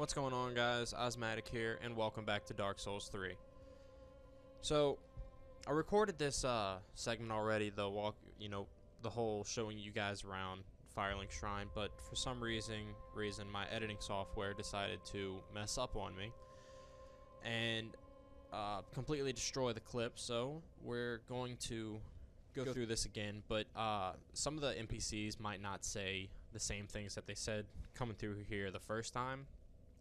What's going on, guys? Osmatic here, and welcome back to Dark Souls 3. So, I recorded this segment already, the whole showing you guys around Firelink Shrine, but for some reason my editing software decided to mess up on me and completely destroy the clip. So we're going to go through this again, but some of the NPCs might not say the same things that they said coming through here the first time.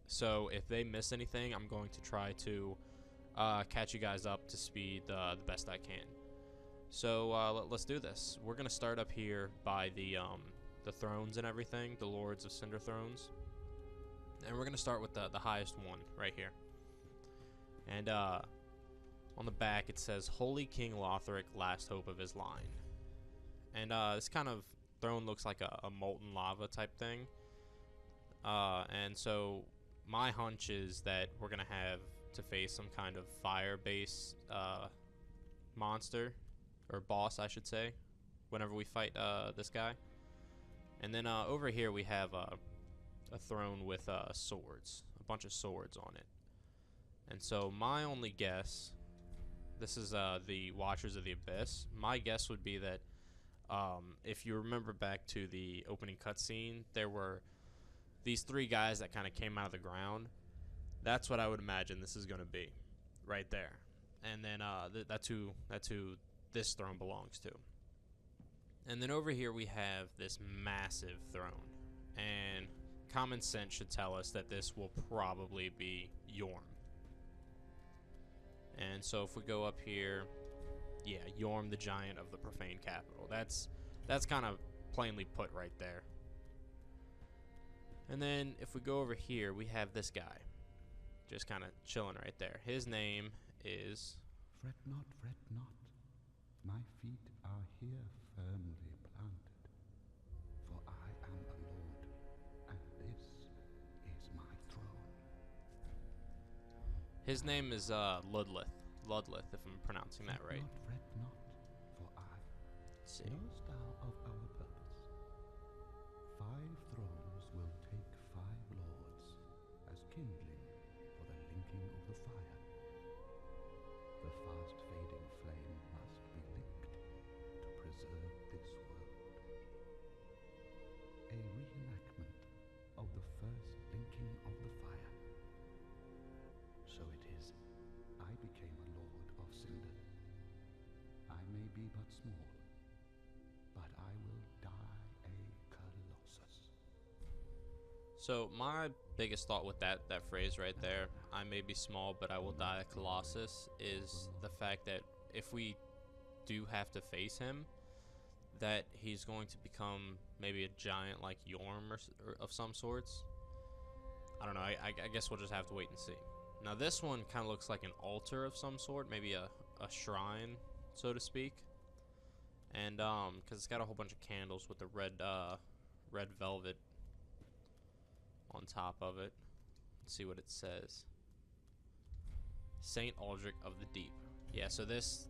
So if they miss anything, I'm going to try to catch you guys up to speed the best I can. So let's do this. We're gonna start up here by the thrones and everything, the Lords of Cinder thrones, and we're gonna start with the highest one right here. And on the back it says, "Holy King Lothric, last hope of his line." And this kind of throne looks like a molten lava type thing. And so my hunch is that we're gonna have to face some kind of fire-based monster, or boss I should say, whenever we fight this guy. And then over here we have a throne with swords, a bunch of swords on it. And so my only guess, this is the Watchers of the Abyss. My guess would be that if you remember back to the opening cutscene, there were these three guys that kind of came out of the ground. That's what I would imagine this is going to be, right there. And then that's who this throne belongs to. And then over here we have this massive throne, and common sense should tell us that this will probably be Yorm. And so if we go up here, yeah, Yorm, the giant of the profane capital. That's kind of plainly put right there. And then if we go over here, we have this guy just kind of chilling right there. His name is... Fret not, my feet are here firmly planted, for I am a lord, and this is my throne. His name is Ludleth, if I'm pronouncing that right. Fret not, for I, Let's see. knowest thou of our purpose? 5 thrones will take 5 lords, as kindling for the linking of the fire. The fast fading flame must be linked to preserve this world. A reenactment of the first linking of the fire. So it is, I became a lord of Cinder. I may be but small, but I will die a colossus. So my biggest thought with that phrase right there, I may be small but I will die a colossus, is the fact that if we do have to face him, that he's going to become maybe a giant like Yorm or of some sorts. I don't know, I guess we'll just have to wait and see. Now this one kind of looks like an altar of some sort, maybe a shrine, so to speak. And because it's got a whole bunch of candles with the red velvet on top of it. Let's see what it says. Saint Aldrich of the Deep. Yeah, so this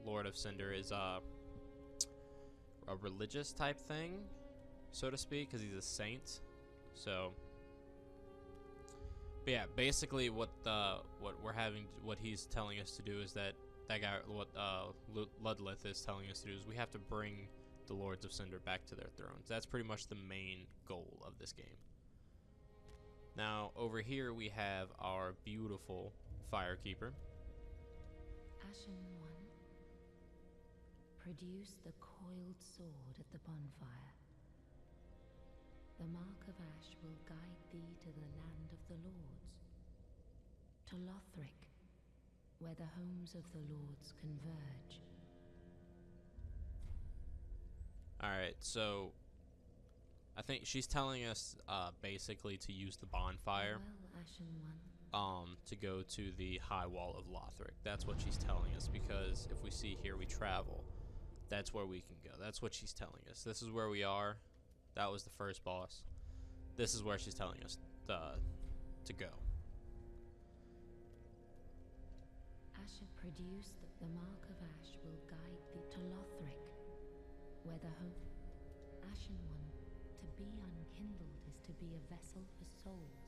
Lord of Cinder is a religious type thing, so to speak, because he's a saint. So, but yeah, basically what he's telling us to do is that guy, what Ludleth is telling us to do is we have to bring the Lords of Cinder back to their thrones. That's pretty much the main goal of this game. Now, over here we have our beautiful Firekeeper. Ashen One, produce the coiled sword at the bonfire. The mark of ash will guide thee to the land of the Lords, to Lothric, where the homes of the Lords converge. Alright, so I think she's telling us basically to use the bonfire to go to the high wall of Lothric. That's what she's telling us, because if we see here we travel, that's where we can go. That's what she's telling us. This is where we are. That was the first boss. This is where she's telling us to go. Asher produced the mark of ash will guide thee to Lothric, where the home... Ashen One, to be unkindled is to be a vessel for souls.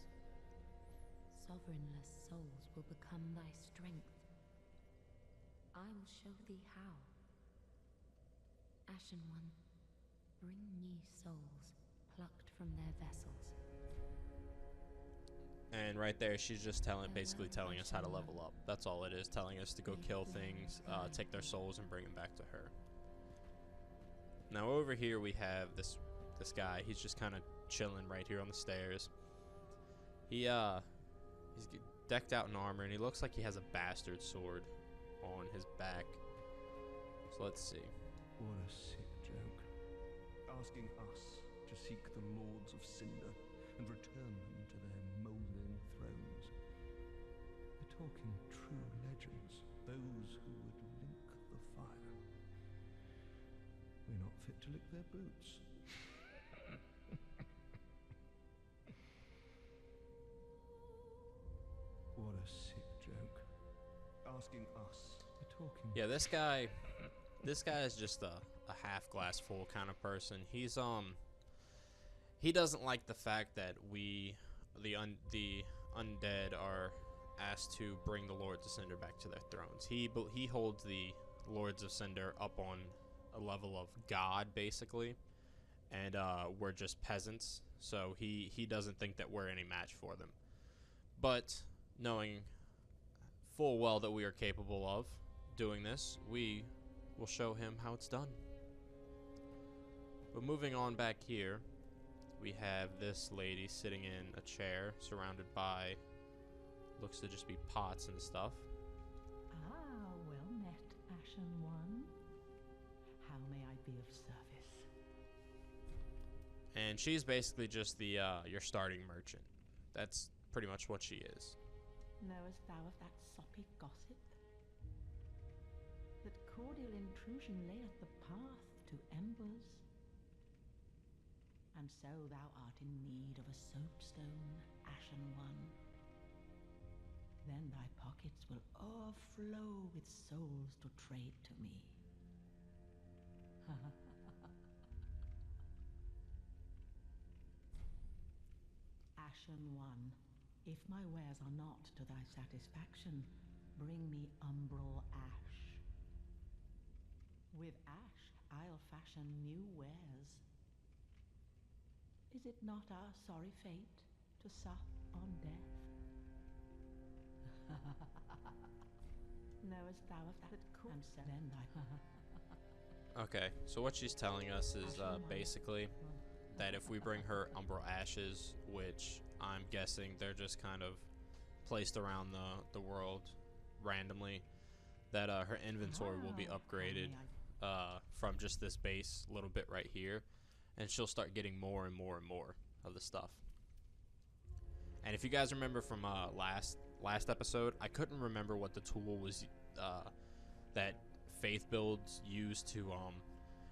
sovereignless souls will become thy strength. I will show thee how. Ashen One, bring me souls plucked from their vessels. And right there, she's just basically telling us how to level up. That's all it is, telling us to go kill things, take their souls, and bring them back to her. Now over here we have this guy. He's just kind of chilling right here on the stairs. He's decked out in armor, and he looks like he has a bastard sword on his back. So let's see. What a sick joke. Asking us to seek the Lords of Cinder and return them to their mouldering thrones. They're talking true legends, those who would link the fire. We're not fit to lick their boots. What a sick joke. Asking us. They're talking. Yeah, this guy is just a half glass full kind of person. He doesn't like the fact that we, the undead, are asked to bring the Lords of Cinder back to their thrones. He holds the Lords of Cinder up on a level of God, basically, and we're just peasants. So he doesn't think that we're any match for them. But knowing full well that we are capable of doing this, we will show him how it's done. But moving on back here, we have this lady sitting in a chair surrounded by, looks to just be pots and stuff. Ah, well met, Ashen One. How may I be of service? And she's basically just the your starting merchant. That's pretty much what she is. Knowest thou of that soppy gossip? That cordial intrusion layeth the path to embers? And so thou art in need of a soapstone, Ashen One. Then thy pockets will overflow with souls to trade to me. Ashen One, if my wares are not to thy satisfaction, bring me umbral ash. With ash, I'll fashion new wares. Is it not our sorry fate to sup on death? Knowest thou of that cool? And so then thy Okay, so what she's telling us is basically that if we bring her umbral ashes, which I'm guessing they're just kind of placed around the world randomly, that her inventory will be upgraded from just this base little bit right here, and she'll start getting more and more and more of the stuff. And if you guys remember from last episode, I couldn't remember what the tool was that faith builds use to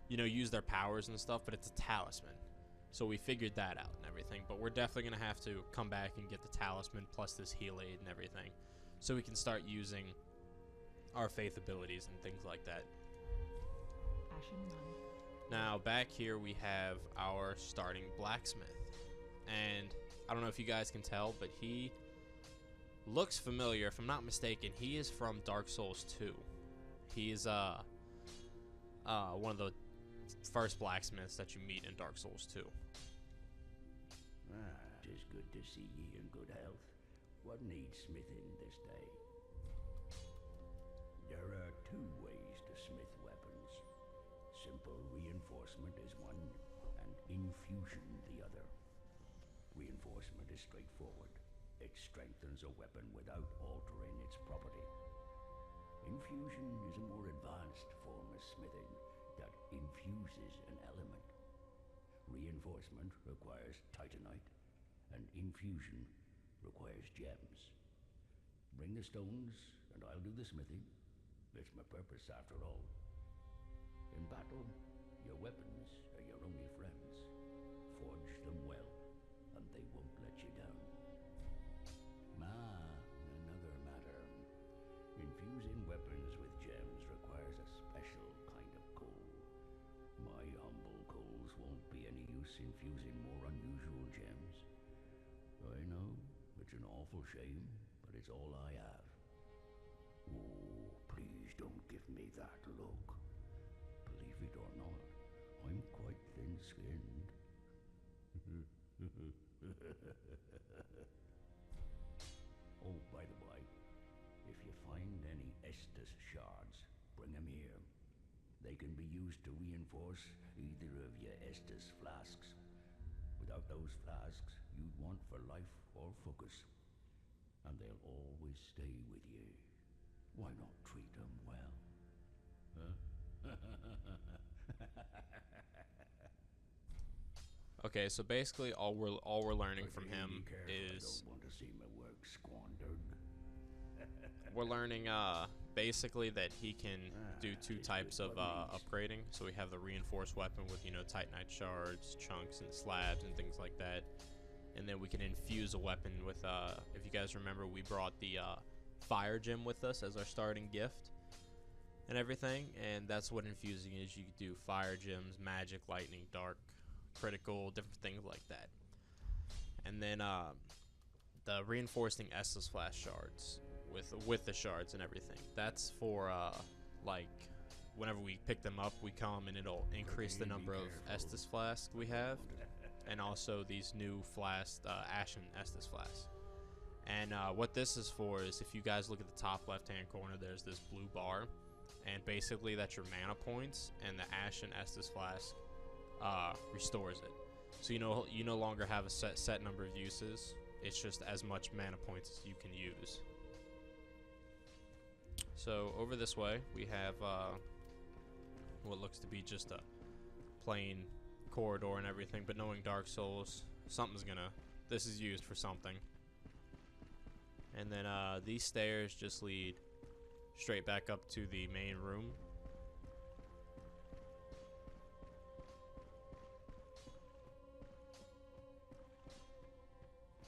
use their powers and stuff, but it's a talisman. So we figured that out and everything, but we're definitely gonna have to come back and get the talisman plus this heal aid and everything, so we can start using our faith abilities and things like that. Ashen One. Now back here we have our starting blacksmith, and I don't know if you guys can tell, but he looks familiar. If I'm not mistaken, he is from Dark Souls 2. He's one of the first blacksmiths that you meet in Dark Souls 2. Ah, 'tis good to see ye in good health. What needs smithing this day? There are two ways to smith weapons. Simple reinforcement is one, and infusion the other. Reinforcement is straightforward. It strengthens a weapon without altering its property. Infusion is a more advanced form of smithing that infuses an element. Reinforcement requires titanite, and infusion requires gems. Bring the stones, and I'll do the smithing. It's my purpose, after all. In battle, your weapons are your only friends. Forge them well, and they won't let you down. Another matter. Infusing weapons with gems requires a special kind of coal. My humble coals won't be any use infusing more unusual gems. I know, it's an awful awful shame, but it's all I have. Oh, please don't give me that look. Believe it or not, I'm quite thin-skinned. Oh, by the way, if you find any Estus shards, bring them here. They can be used to reinforce either of your Estus flasks. Without those flasks, you'd want for life or focus. And they'll always stay with you. Why not treat them well? Huh? Okay, so basically all we're learning But from you him be careful, I is don't want to see my work squandered. we're learning basically that he can do two it's types good of buddies. upgrading. So we have the reinforced weapon with, you know, titanite shards, chunks, and slabs and things like that. And then we can infuse a weapon with if you guys remember, we brought the fire gem with us as our starting gift and everything, and that's what infusing is. You can do fire gems, magic, lightning, dark, critical, different things like that. And then the reinforcing Estus flash shards with the shards and everything. That's for like whenever we pick them up, we come and it'll increase the number of Estus flasks we have, and also these new flasks, Ashen Estus flasks. And what this is for is, if you guys look at the top left-hand corner, there's this blue bar, and basically that's your mana points, and the Ashen Estus flask restores it. So you no longer have a set number of uses. It's just as much mana points as you can use. So over this way we have what looks to be just a plain corridor and everything, but knowing Dark Souls, this is used for something. And then these stairs just lead straight back up to the main room.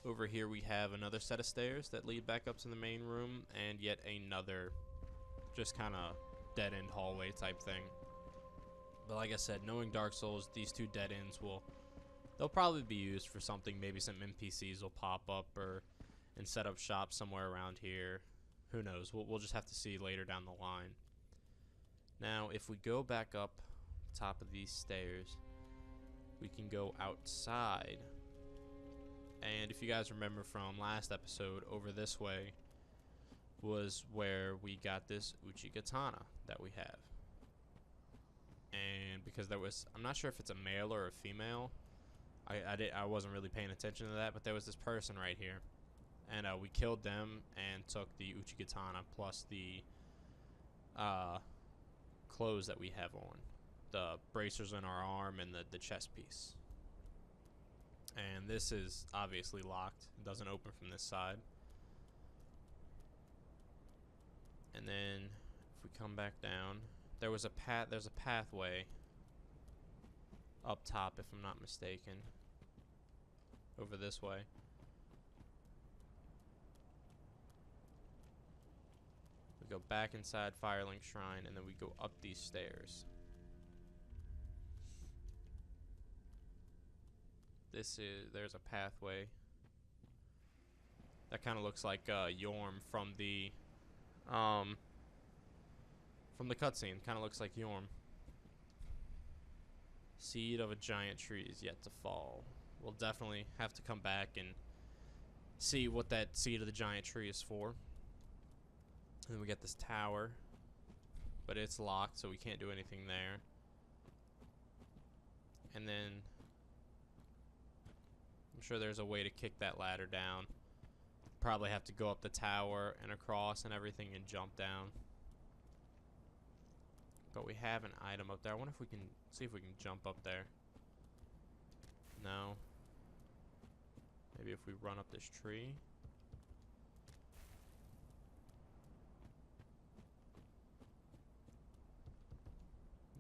Over here we have another set of stairs that lead back up to the main room, and yet another just kind of dead-end hallway type thing. But like I said, knowing Dark Souls, these two dead ends they'll probably be used for something. Maybe some NPCs will pop up and set up shop somewhere around here. Who knows? We'll just have to see later down the line. Now, if we go back up top of these stairs, we can go outside. And if you guys remember from last episode, over this way was where we got this Uchigatana that we have. And because I'm not sure if it's a male or a female. I wasn't really paying attention to that, but there was this person right here. And we killed them and took the Uchigatana plus the clothes that we have on. The bracers on our arm and the chest piece. And this is obviously locked. It doesn't open from this side. And then if we come back down, there's a pathway up top, if I'm not mistaken, over this way. We go back inside Firelink Shrine, and then we go up these stairs. There's a pathway that kind of looks like Yorm from the cutscene. Kind of looks like Yorm. Seed of a giant tree is yet to fall. We'll definitely have to come back and see what that seed of the giant tree is for. And then we get this tower, but it's locked, so we can't do anything there. And then I'm sure there's a way to kick that ladder down. Probably have to go up the tower and across and everything and jump down. But we have an item up there. I wonder if we can see if we can jump up there. No. Maybe if we run up this tree.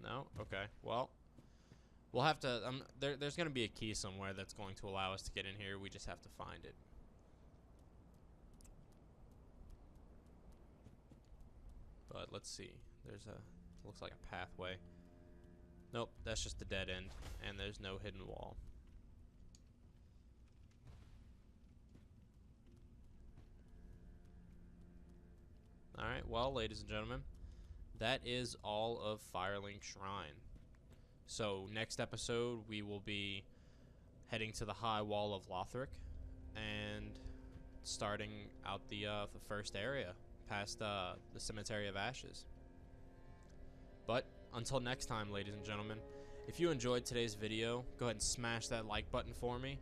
No? Okay. Well, we'll have to there's going to be a key somewhere that's going to allow us to get in here. We just have to find it. But let's see. Looks like a pathway. Nope, that's just a dead end, and there's no hidden wall. well, ladies and gentlemen, that is all of Firelink Shrine. So next episode, we will be heading to the High Wall of Lothric and starting out the first area past the Cemetery of Ashes. But until next time, ladies and gentlemen, if you enjoyed today's video, go ahead and smash that like button for me.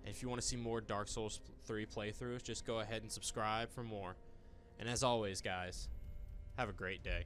And if you want to see more Dark Souls 3 playthroughs, just go ahead and subscribe for more. And as always, guys, have a great day.